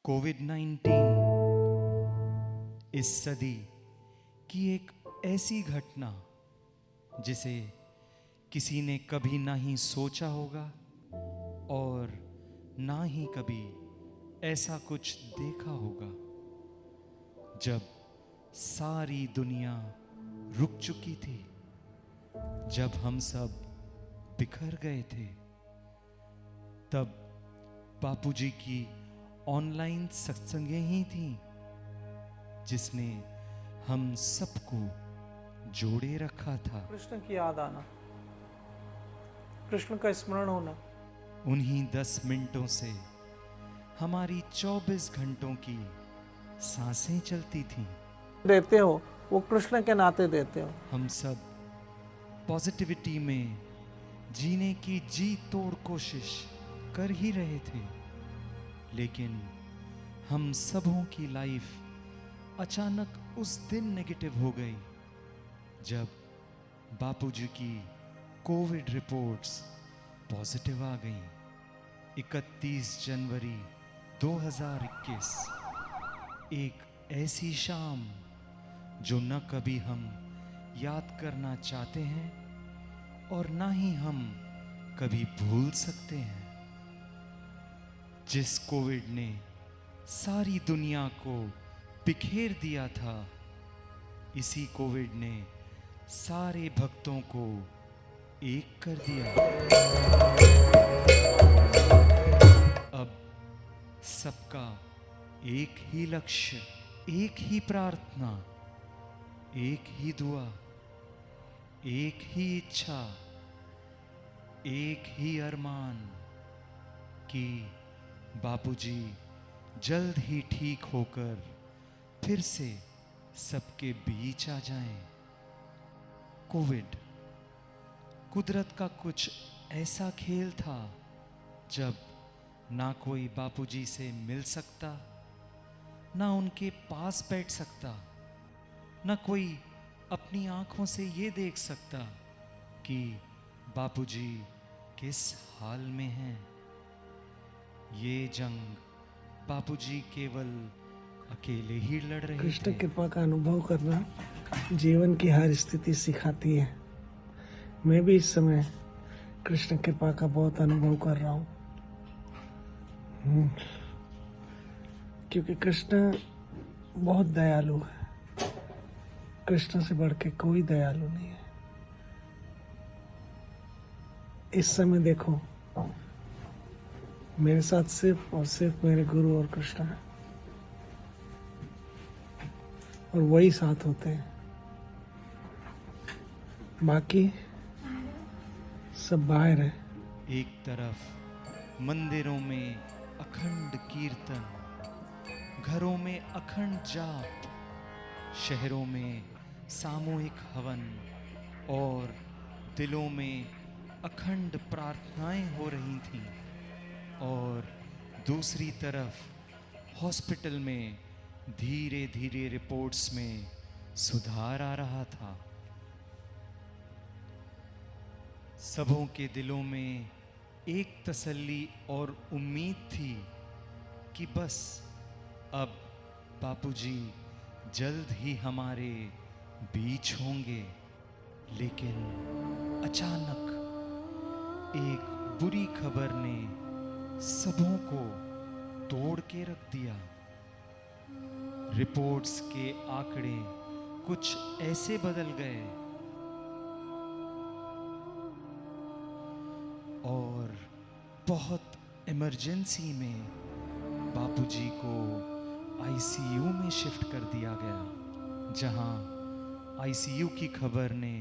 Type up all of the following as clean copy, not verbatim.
कोविड-19 इस सदी की एक ऐसी घटना जिसे किसी ने कभी ना ही सोचा होगा और ना ही कभी ऐसा कुछ देखा होगा। जब सारी दुनिया रुक चुकी थी, जब हम सब बिखर गए थे, तब बापूजी की ऑनलाइन सत्संगें ही थीं जिसने हम सबको जोड़े रखा था। कृष्ण की याद आना, कृष्ण का स्मरण होना, उन्हीं 10 मिनटों से हमारी 24 घंटों की सांसें चलती थीं। देते हो वो कृष्ण के नाते देते हो। हम सब पॉजिटिविटी में जीने की जी तोड़ कोशिश कर ही रहे थे, लेकिन हम सबों की लाइफ अचानक उस दिन नेगेटिव हो गई जब बापूजी की कोविड रिपोर्ट्स पॉजिटिव आ गईं। 31 जनवरी 2021 एक ऐसी शाम जो न कभी हम याद करना चाहते हैं और ना ही हम कभी भूल सकते हैं। जिस कोविड ने सारी दुनिया को बिखेर दिया था, इसी कोविड ने सारे भक्तों को एक कर दिया। अब सबका एक ही लक्ष्य, एक ही प्रार्थना, एक ही दुआ, एक ही इच्छा, एक ही अरमान कि बापूजी जल्द ही ठीक होकर फिर से सबके बीच आ जाएं। कोविड कुदरत का कुछ ऐसा खेल था जब ना कोई बापूजी से मिल सकता, ना उनके पास बैठ सकता, ना कोई अपनी आंखों से ये देख सकता कि बापूजी किस हाल में हैं। ये जंग बापूजी केवल अकेले ही लड़ रहे कृष्ण थे। कृपा का अनुभव करना जीवन की हर स्थिति सिखाती है। मैं भी इस समय कृष्ण कृपा का बहुत अनुभव कर रहा हूँ, क्योंकि कृष्ण बहुत दयालु है। कृष्ण से बढ़ के कोई दयालु नहीं है। इस समय देखो, मेरे साथ सिर्फ और सिर्फ मेरे गुरु और कृष्ण है, और वही साथ होते हैं। बाकी सब बाहर है। एक तरफ मंदिरों में अखंड कीर्तन, घरों में अखंड जाप, शहरों में सामूहिक हवन और दिलों में अखंड प्रार्थनाएं हो रही थीं, और दूसरी तरफ हॉस्पिटल में धीरे धीरे रिपोर्ट्स में सुधार आ रहा था। सबों के दिलों में एक तसल्ली और उम्मीद थी कि बस अब बापूजी जल्द ही हमारे बीच होंगे। लेकिन अचानक एक बुरी खबर ने सबों को तोड़ के रख दिया। रिपोर्ट्स के आंकड़े कुछ ऐसे बदल गए और बहुत इमरजेंसी में बापूजी को आईसीयू में शिफ्ट कर दिया गया, जहां आईसीयू की खबर ने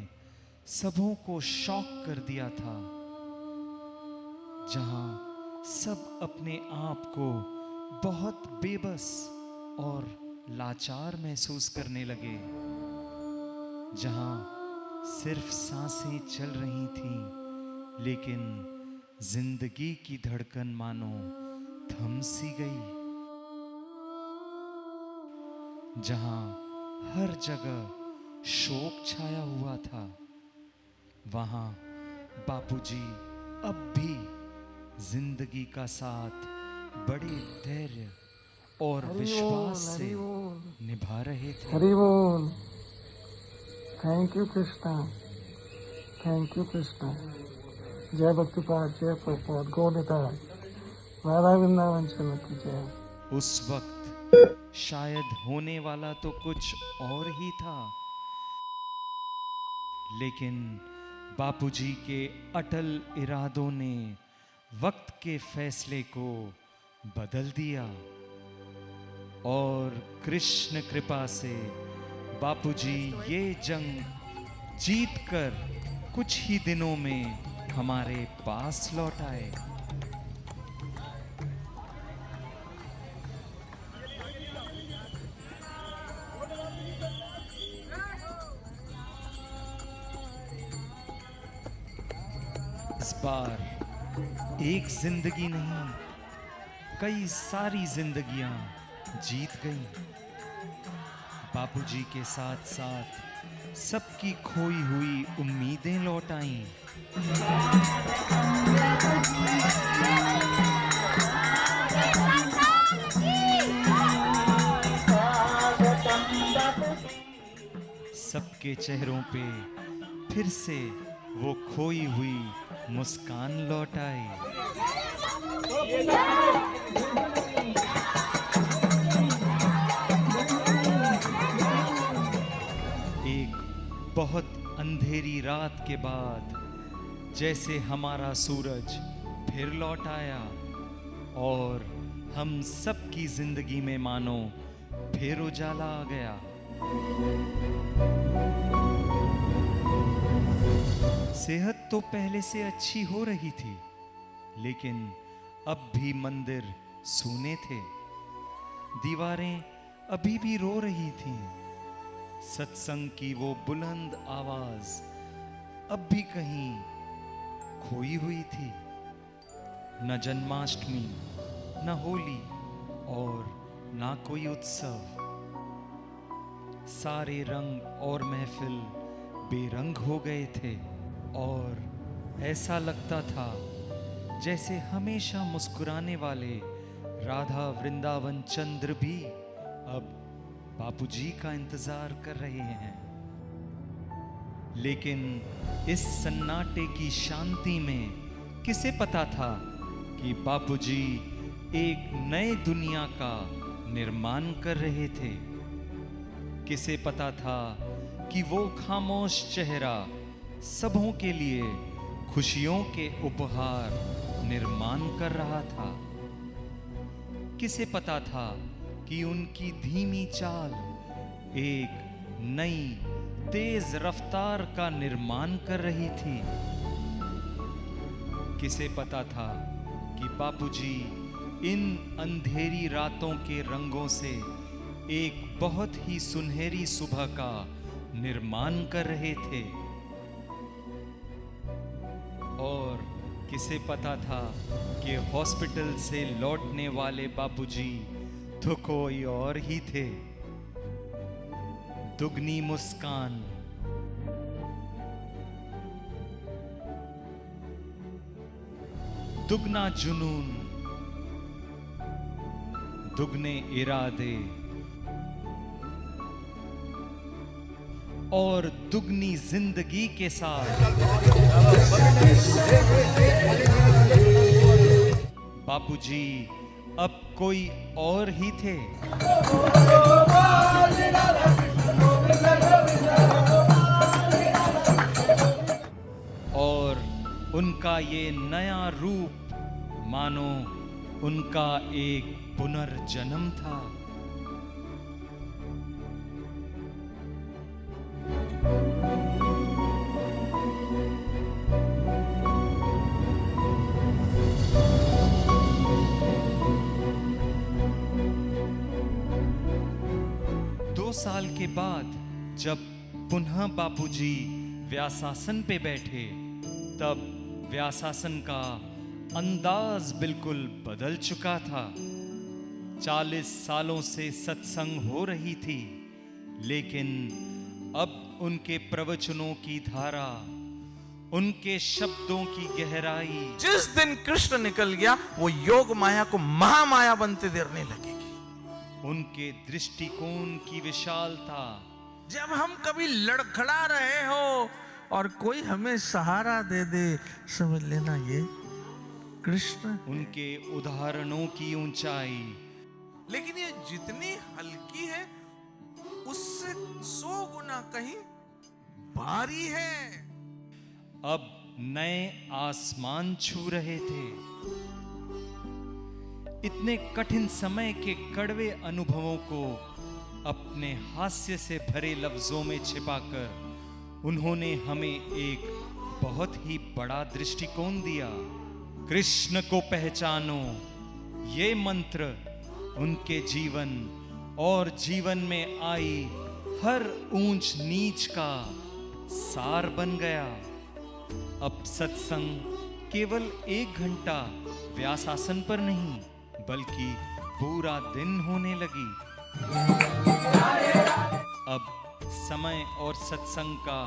सबों को शॉक कर दिया था, जहां सब अपने आप को बहुत बेबस और लाचार महसूस करने लगे, जहां सिर्फ सांसें चल रही थीं, लेकिन जिंदगी की धड़कन मानो थम सी गई, जहां हर जगह शोक छाया हुआ था, वहां बापूजी अब भी जिंदगी का साथ बड़े धैर्य और विश्वास से निभा रहे थे। हरि बोल। Thank you Krishna, thank you Krishna. जय भक्तिपाद, जय प्रभुपाद, गौनिताय, राधा वृंदावन चलो की जय। उस वक्त शायद होने वाला तो कुछ और ही था, लेकिन बापूजी के अटल इरादों ने वक्त के फैसले को बदल दिया और कृष्ण कृपा से बापूजी ये जंग जीतकर कुछ ही दिनों में हमारे पास लौट आए। इस बार एक जिंदगी नहीं, कई सारी जिंदगियां जीत गई। बापूजी के साथ साथ सबकी खोई हुई उम्मीदें लौट आईं। सबके चेहरों पे फिर से वो खोई हुई मुस्कान लौट आई। एक बहुत अंधेरी रात के बाद जैसे हमारा सूरज फिर लौट आया और हम सबकी जिंदगी में मानो फिर उजाला आ गया। सेहत तो पहले से अच्छी हो रही थी, लेकिन अब भी मंदिर सूने थे, दीवारें अभी भी रो रही थीं, सत्संग की वो बुलंद आवाज अब भी कहीं खोई हुई थी। न जन्माष्टमी, न होली और ना कोई उत्सव, सारे रंग और महफिल बेरंग हो गए थे और ऐसा लगता था जैसे हमेशा मुस्कुराने वाले राधा वृंदावन चंद्र भी अब बापूजी का इंतजार कर रहे हैं। लेकिन इस सन्नाटे की शांति में किसे पता था कि बापूजी एक नए दुनिया का निर्माण कर रहे थे। किसे पता था कि वो खामोश चेहरा सबों के लिए खुशियों के उपहार निर्माण कर रहा था। किसे पता था कि उनकी धीमी चाल एक नई तेज रफ्तार का निर्माण कर रही थी। किसे पता था कि बापूजी इन अंधेरी रातों के रंगों से एक बहुत ही सुनहरी सुबह का निर्माण कर रहे थे। और किसे पता था कि हॉस्पिटल से लौटने वाले बापूजी तो कोई और ही थे। दुगनी मुस्कान, दुगना जुनून, दुगने इरादे और दुगनी जिंदगी के साथ बापूजी अब कोई और ही थे। और उनका ये नया रूप मानो उनका एक पुनर्जन्म था। साल के बाद जब पुनः बापूजी व्यासासन पे बैठे, तब व्यासासन का अंदाज बिल्कुल बदल चुका था। 40 सालों से सत्संग हो रही थी, लेकिन अब उनके प्रवचनों की धारा, उनके शब्दों की गहराई, जिस दिन कृष्ण निकल गया वो योग माया को महामाया बनते देखने लगेगी। उनके दृष्टिकोण की विशालता, जब हम कभी लड़खड़ा रहे हो और कोई हमें सहारा दे दे, समझ लेना ये कृष्ण। उनके उदाहरणों की ऊंचाई, लेकिन ये जितनी हल्की है उससे 100 गुना कहीं भारी है। अब नए आसमान छू रहे थे। इतने कठिन समय के कड़वे अनुभवों को अपने हास्य से भरे लफ्जों में छिपाकर उन्होंने हमें एक बहुत ही बड़ा दृष्टिकोण दिया। कृष्ण को पहचानो, ये मंत्र उनके जीवन और जीवन में आई हर ऊंच नीच का सार बन गया। अब सत्संग केवल 1 घंटा व्यासासन पर नहीं, बल्कि पूरा दिन होने लगी। अब समय और सत्संग का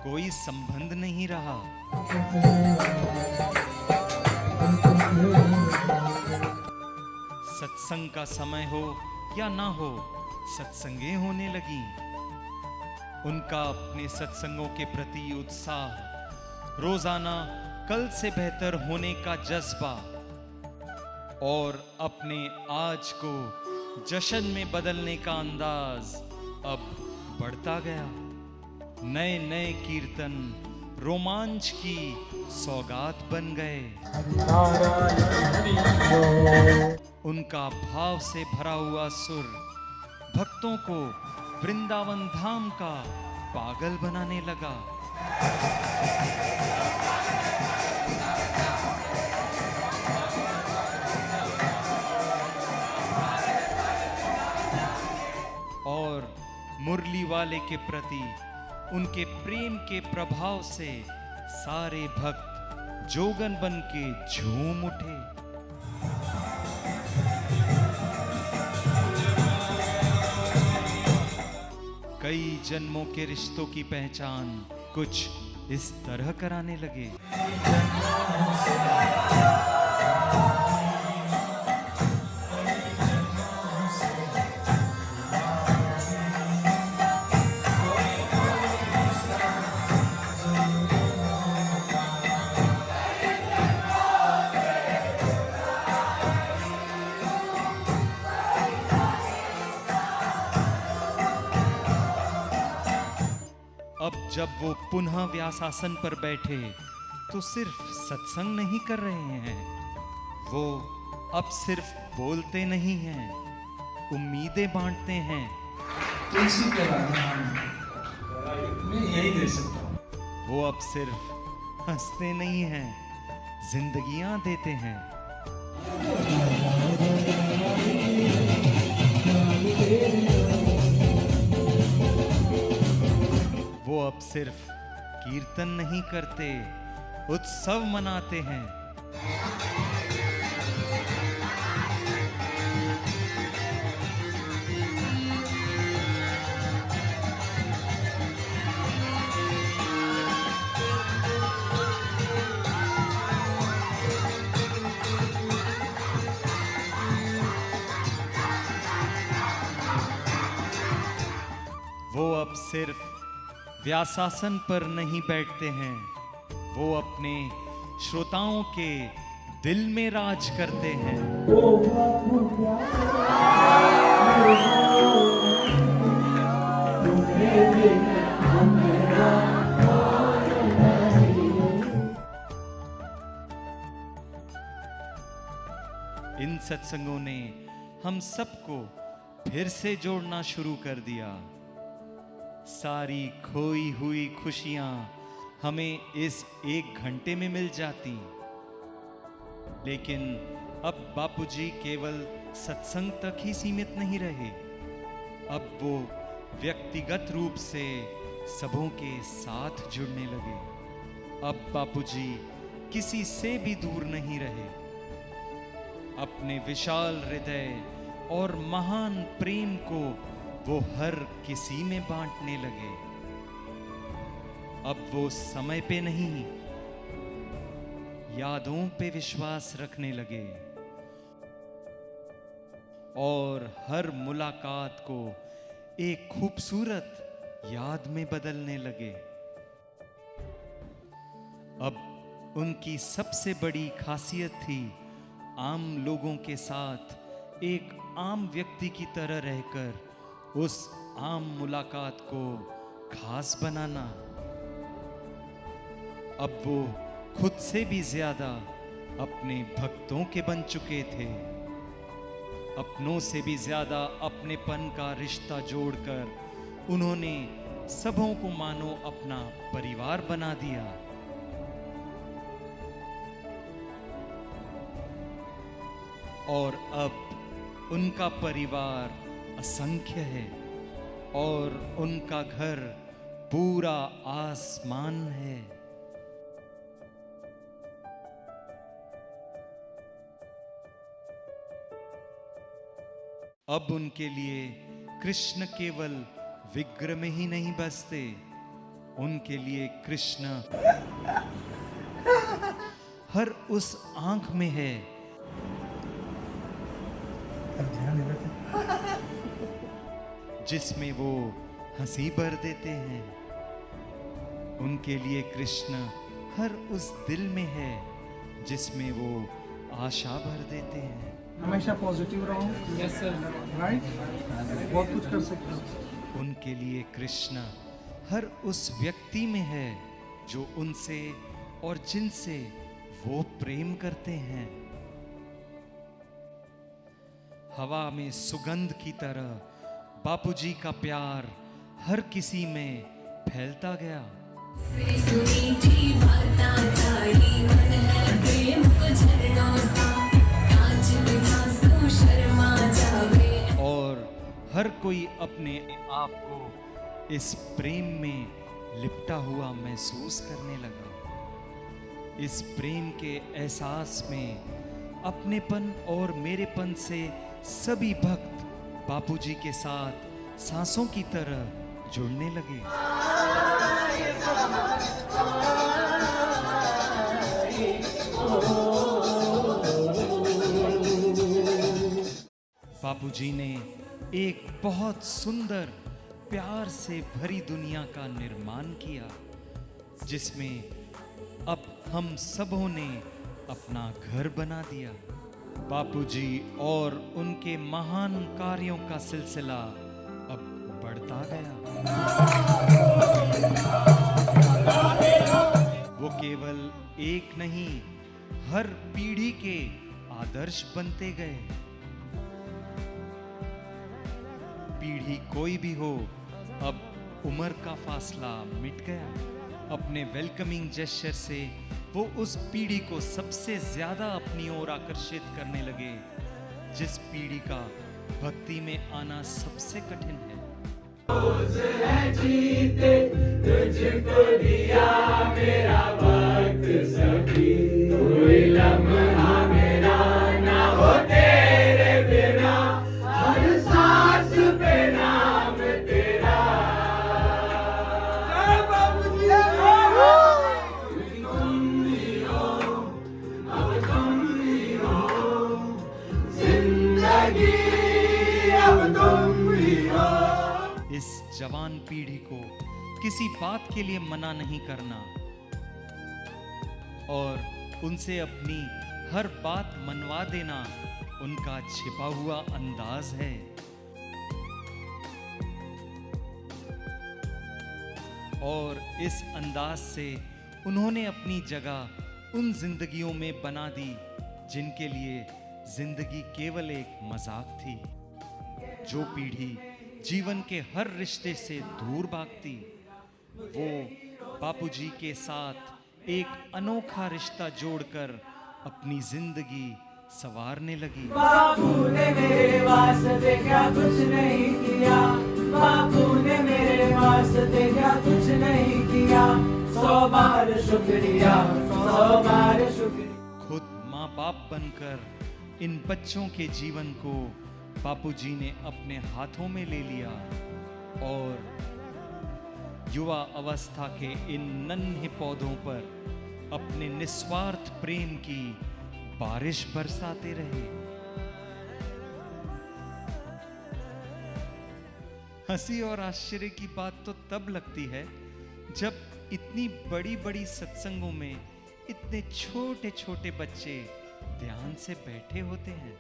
कोई संबंध नहीं रहा। सत्संग का समय हो या ना हो, सत्संगें होने लगी। उनका अपने सत्संगों के प्रति उत्साह, रोजाना कल से बेहतर होने का जज्बा और अपने आज को जश्न में बदलने का अंदाज अब बढ़ता गया। नए नए कीर्तन रोमांच की सौगात बन गए। उनका भाव से भरा हुआ सुर भक्तों को वृंदावन धाम का पागल बनाने लगा। और मुरली वाले के प्रति उनके प्रेम के प्रभाव से सारे भक्त जोगन बन के झूम उठे। कई जन्मों के रिश्तों की पहचान कुछ इस तरह कराने लगे। अब जब वो पुनः व्यासासन पर बैठे तो सिर्फ सत्संग नहीं कर रहे हैं, वो अब सिर्फ बोलते नहीं हैं, उम्मीदें बांटते हैं। तुलसी के राधा मैं यही दे सकता हूँ। वो अब सिर्फ हंसते नहीं हैं, जिंदगियां देते हैं। वो अब सिर्फ कीर्तन नहीं करते, उत्सव मनाते हैं। वो अब सिर्फ व्यासासन पर नहीं बैठते हैं, वो अपने श्रोताओं के दिल में राज करते हैं। इन सत्संगों ने हम सबको फिर से जोड़ना शुरू कर दिया। सारी खोई हुई खुशियां हमें इस 1 घंटे में मिल जाती, लेकिन अब बापूजी केवल सत्संग तक ही सीमित नहीं रहे। अब वो व्यक्तिगत रूप से सबों के साथ जुड़ने लगे। अब बापूजी किसी से भी दूर नहीं रहे। अपने विशाल हृदय और महान प्रेम को वो हर किसी में बांटने लगे। अब वो समय पे नहीं, यादों पे विश्वास रखने लगे। और हर मुलाकात को एक खूबसूरत याद में बदलने लगे। अब उनकी सबसे बड़ी खासियत थी आम लोगों के साथ एक आम व्यक्ति की तरह रहकर उस आम मुलाकात को खास बनाना। अब वो खुद से भी ज्यादा अपने भक्तों के बन चुके थे। अपनों से भी ज्यादा अपनेपन का रिश्ता जोड़कर उन्होंने सबों को मानो अपना परिवार बना दिया। और अब उनका परिवार असंख्य है और उनका घर पूरा आसमान है। अब उनके लिए कृष्ण केवल विग्रह में ही नहीं बसते, उनके लिए कृष्ण हर उस आंख में है जिसमें वो हंसी भर देते हैं। उनके लिए कृष्ण हर उस दिल में है जिसमें वो आशा भर देते हैं। हमेशा पॉजिटिव रहो। यस सर, राइट, बहुत कुछ कर सकते हो। उनके लिए कृष्ण हर उस व्यक्ति में है जो उनसे और जिनसे वो प्रेम करते हैं। हवा में सुगंध की तरह बापूजी का प्यार हर किसी में फैलता गया। और हर कोई अपने आप को इस प्रेम में लिपटा हुआ महसूस करने लगा। इस प्रेम के एहसास में अपनेपन और मेरेपन से सभी भक्त बापूजी के साथ सांसों की तरह जुड़ने लगे। बापूजी ने एक बहुत सुंदर प्यार से भरी दुनिया का निर्माण किया जिसमें अब हम सबों ने अपना घर बना दिया। बापूजी और उनके महान कार्यों का सिलसिला अब बढ़ता गया। वो केवल एक नहीं, हर पीढ़ी के आदर्श बनते गए। पीढ़ी कोई भी हो, अब उम्र का फासला मिट गया। अपने वेलकमिंग जेस्चर से वो उस पीढ़ी को सबसे ज्यादा अपनी ओर आकर्षित करने लगे जिस पीढ़ी का भक्ति में आना सबसे कठिन है। जीते तुझको दिया मेरा वक्त सभी, कोई लम्हा मेरा ना हो तेरे बिना, हर सांस पे नाम तेरा। इस जवान पीढ़ी को किसी बात के लिए मना नहीं करना और उनसे अपनी हर बात मनवा देना उनका छिपा हुआ अंदाज है। और इस अंदाज से उन्होंने अपनी जगह उन जिंदगियों में बना दी जिनके लिए जिंदगी केवल एक मजाक थी। जो पीढ़ी जीवन के हर रिश्ते से दूर भागती, वो बापूजी के साथ एक अनोखा रिश्ता जोड़कर अपनी जिंदगी संवारने लगी। बापू ने मेरे वास्ते क्या कुछ नहीं किया, बापू ने मेरे वास्ते क्या कुछ नहीं किया, 100 बार शुक्रिया, 100 बार शुक्रिया। खुद माँ बाप बनकर इन बच्चों के जीवन को बापूजी ने अपने हाथों में ले लिया और युवा अवस्था के इन नन्हे पौधों पर अपने निस्वार्थ प्रेम की बारिश बरसाते रहे। हंसी और आश्चर्य की बात तो तब लगती है जब इतनी बड़ी बड़ी सत्संगों में इतने छोटे छोटे बच्चे ध्यान से बैठे होते हैं।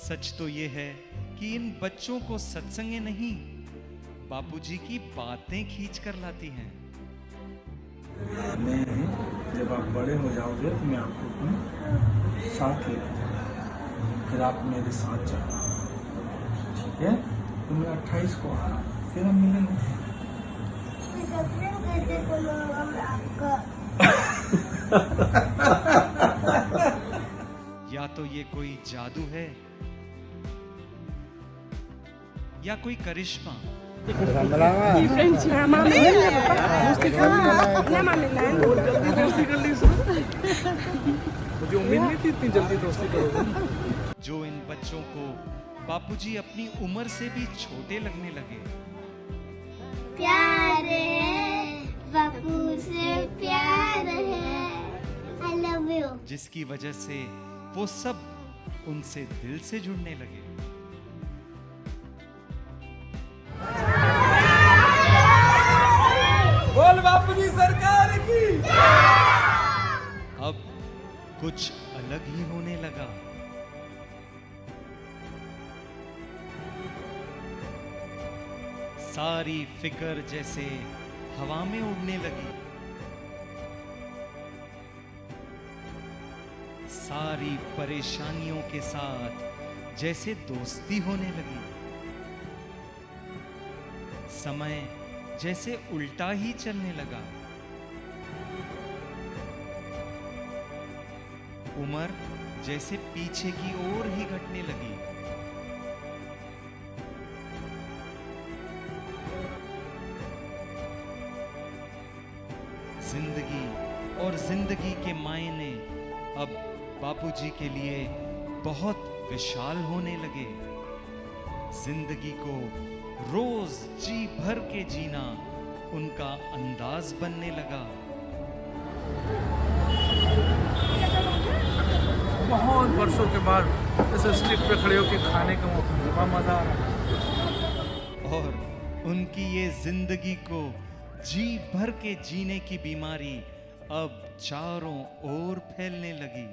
सच तो ये है कि इन बच्चों को सत्संगें नहीं, बापूजी की बातें खींच कर लाती हैं। मैं जब आप बड़े हो जाओगे तो मैं आपको अपने साथ ले जाऊंगा, फिर आप मेरे साथ जाना, ठीक है? तो मैं 28 को आना, फिर हम मिलेंगे। या तो ये कोई जादू है या कोई करिश्मा। मुझे उम्मीद नहीं थी इतनी जल्दी दोस्ती करोगे। जो इन बच्चों को बापूजी अपनी उम्र से भी छोटे लगने लगे। प्यार है, बापू से प्यार है, I love you। जिसकी वजह से वो सब उनसे दिल से जुड़ने लगे। बोल बापूजी सरकार की। अब कुछ अलग ही होने लगा। सारी फिक्र जैसे हवा में उड़ने लगी। सारी परेशानियों के साथ जैसे दोस्ती होने लगी। समय जैसे उल्टा ही चलने लगा। उम्र जैसे पीछे की ओर ही घटने लगी। जिंदगी और जिंदगी के मायने अब बापूजी के लिए बहुत विशाल होने लगे। जिंदगी को रोज जी भर के जीना उनका अंदाज बनने लगा। बहुत वर्षों के बाद ऐसे स्ट्रीट पे खड़े होकर खाने का मौका, मजा आ रहा। और उनकी ये जिंदगी को जी भर के जीने की बीमारी अब चारों ओर फैलने लगी।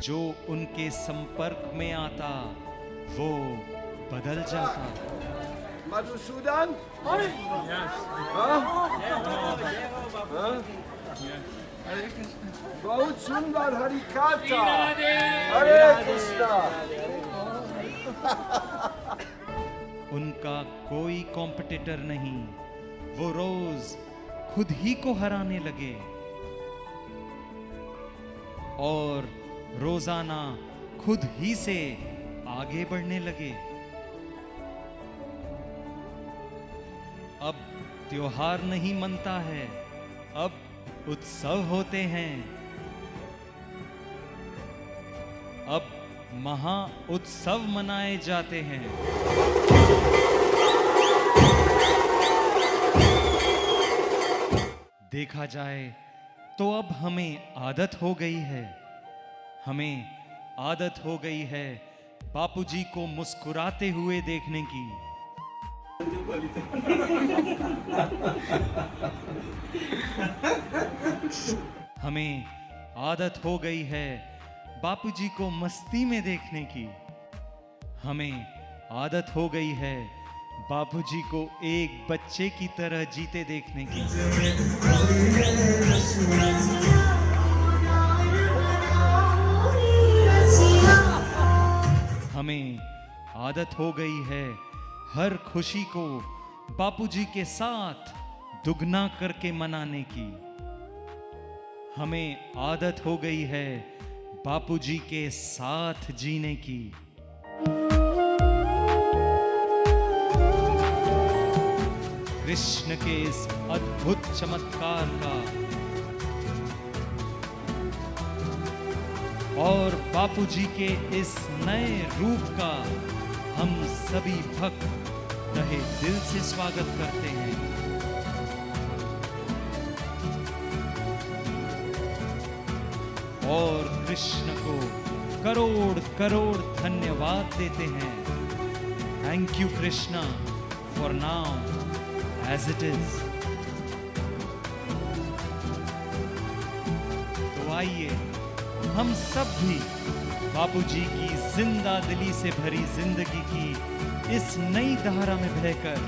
जो उनके संपर्क में आता वो बदल जाता। मधुसूदन, बहुत सुंदर हरिकथा। हरे कृष्णा। उनका कोई कॉम्पिटिटर नहीं, वो रोज खुद ही को हराने लगे और रोजाना खुद ही से आगे बढ़ने लगे। अब त्योहार नहीं मनता है, अब उत्सव होते हैं। अब महा उत्सव मनाए जाते हैं। देखा जाए तो अब हमें आदत हो गई है, हमें आदत हो गई है बापूजी को मुस्कुराते हुए देखने की। हमें आदत हो गई है बापूजी को मस्ती में देखने की। हमें आदत हो गई है बापूजी को एक बच्चे की तरह जीते देखने की। हमें आदत हो गई है हर खुशी को बापूजी के साथ दुगना करके मनाने की। हमें आदत हो गई है बापूजी के साथ जीने की। कृष्ण के इस अद्भुत चमत्कार का और बापूजी के इस नए रूप का हम सभी भक्त तहे दिल से स्वागत करते हैं। और कृष्ण को करोड़ करोड़ धन्यवाद देते हैं। Thank you Krishna for now as it is. तो आइए हम सब भी बापूजी की जिंदा दिली से भरी जिंदगी की इस नई धारा में बहकर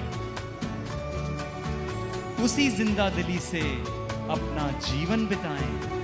उसी जिंदा दिली से अपना जीवन बिताएं।